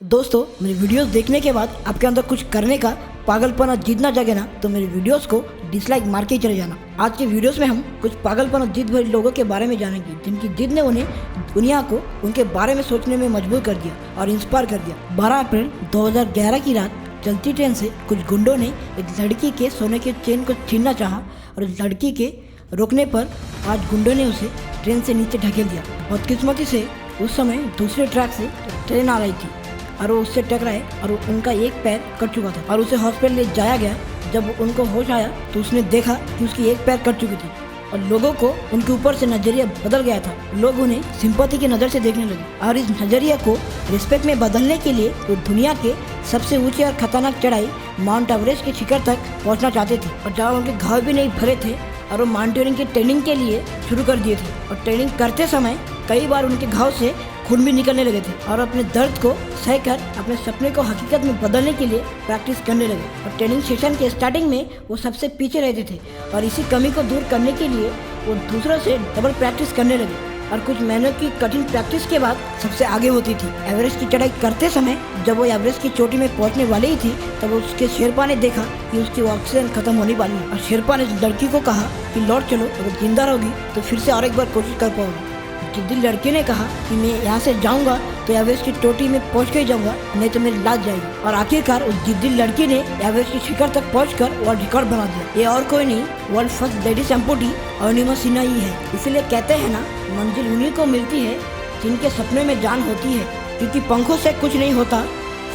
दोस्तों, मेरी वीडियोस देखने के बाद आपके अंदर कुछ करने का पागलपना जिद ना जगे ना, तो मेरी वीडियोस को डिसलाइक मार के ही चले जाना। आज के वीडियोस में हम कुछ पागलपना जिद भरे लोगों के बारे में जानेंगे, जिनकी जिद ने उन्हें दुनिया को उनके बारे में सोचने में मजबूर कर दिया और इंस्पायर कर दिया। 12 अप्रैल 2011 की रात चलती ट्रेन से कुछ गुंडों ने एक लड़की के सोने के चेन को छीनना चाहा और लड़की के रोकने पर 5 गुंडों ने उसे ट्रेन से नीचे ढकेल दिया। बदकिस्मती से उस समय दूसरे ट्रैक से ट्रेन आ रही थी और वो उससे टकराए और उनका एक पैर कट चुका था और उसे हॉस्पिटल ले जाया गया। जब उनको होश आया तो उसने देखा कि उसकी एक पैर कट चुकी थी और लोगों को उनके ऊपर से नजरिया बदल गया था। लोग उन्हें सिंपैथी की नज़र से देखने लगे और इस नजरिया को रिस्पेक्ट में बदलने के लिए वो दुनिया के सबसे ऊंची और खतरनाक चढ़ाई माउंट एवरेस्ट के शिखर तक पहुंचना चाहते थे। और जहाँ उनके घाव भी नहीं भरे थे और वो माउंटेनियरिंग की ट्रेनिंग के लिए शुरू कर दिए थे और ट्रेनिंग करते समय कई बार उनके घाव से खून भी निकलने लगे थे और अपने दर्द को सहकर अपने सपने को हकीकत में बदलने के लिए प्रैक्टिस करने लगे। और ट्रेनिंग सेशन के स्टार्टिंग में वो सबसे पीछे रहते थे और इसी कमी को दूर करने के लिए वो दूसरों से डबल प्रैक्टिस करने लगे और कुछ महीनों की कठिन प्रैक्टिस के बाद सबसे आगे होती थी। एवरेस्ट की चढ़ाई करते समय जब वो एवरेस्ट की चोटी में पहुंचने वाली ही थी, तब उसके शेरपा ने देखा कि उसकी ऑक्सीजन खत्म होने वाली है और शेरपा ने लड़की को कहा कि लौट चलो, अगर जिंदा रहोगी तो फिर से और एक बार कोशिश कर पाओगी। जिद्दी लड़के ने कहा कि मैं यहाँ से जाऊंगा तो एवरेस्ट की चोटी में पहुँच के ही जाऊंगा, नहीं तो मेरी लाश जाएगी। और आखिरकार उस जिद्दी लड़की ने एवरेस्ट की शिखर तक पहुंचकर वर्ल्ड रिकॉर्ड बना दिया। ये और कोई नहीं, world first ladies amputee Arunima Sinha ही है। इसीलिए कहते हैं ना, मंजिल उन्हीं को मिलती है जिनके सपने में जान होती है, क्योंकि पंखों से कुछ नहीं होता,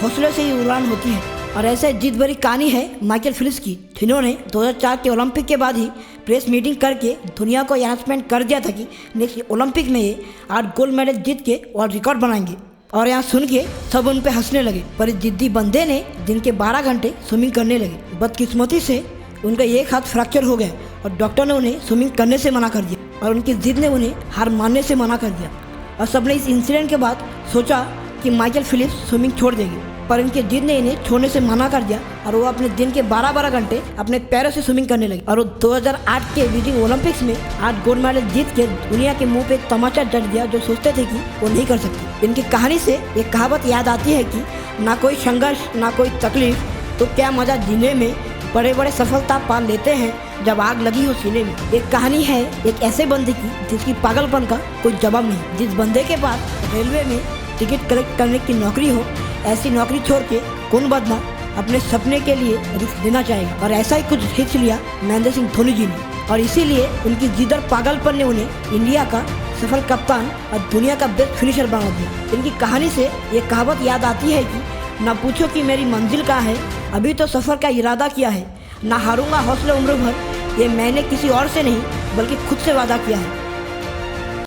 हौसले से ही उड़ान होती है। और ऐसे जिद भरी कहानी है माइकल फिलिप्स की, जिन्होंने 2004 के ओलंपिक के बाद ही प्रेस मीटिंग करके दुनिया को अनाउंसमेंट कर दिया था कि नेक्स्ट ओलंपिक में ये 8 गोल्ड मेडल जीत के वर्ल्ड रिकॉर्ड बनाएंगे। और यहाँ सुन के सब उन पे हंसने लगे, पर इस जिद्दी बंदे ने दिन के 12 घंटे स्विमिंग करने लगे। बदकिस्मती से उनका एक हाथ फ्रैक्चर हो गया और डॉक्टर ने उन्हें स्विमिंग करने से मना कर दिया और उनकी जिद ने उन्हें हार मानने से मना कर दिया। और सबने इस इंसिडेंट के बाद सोचा कि माइकल फिलिप्स स्विमिंग छोड़ देंगे, पर इनके जिद ने इन्हें छोड़ने से मना कर दिया और वो अपने दिन के 12-12 घंटे अपने पैरों से स्विमिंग करने लगे। और वो 2008 के बीजिंग ओलंपिक्स में 8 गोल्ड मेडल जीत के दुनिया के मुंह पे तमाचा जड़ दिया, जो सोचते थे कि वो नहीं कर सकते। इनकी कहानी से एक कहावत याद आती है कि ना कोई संघर्ष ना कोई तकलीफ, तो क्या मजा जीने में, बड़े बड़े सफलता पा लेते हैं जब आग लगी हो सीने में। एक कहानी है एक ऐसे बंदे की जिसकी पागलपन का कोई जवाब नहीं। जिस बंदे के पास रेलवे में टिकट कलेक्ट करने की नौकरी हो, ऐसी नौकरी छोड़ के कौन बदला अपने सपने के लिए रिस्क लेना चाहेगा। और ऐसा ही कुछ रिस्क लिया महेंद्र सिंह धोनी जी ने, और इसीलिए उनकी जिद और पागलपन ने उन्हें इंडिया का सफल कप्तान और दुनिया का बेस्ट फिनिशर बना दिया। इनकी कहानी से ये कहावत याद आती है कि ना पूछो कि मेरी मंजिल कहाँ है, अभी तो सफ़र का इरादा किया है, ना हारूंगा हौसले उम्र भर, ये मैंने किसी और से नहीं बल्कि खुद से वादा किया है।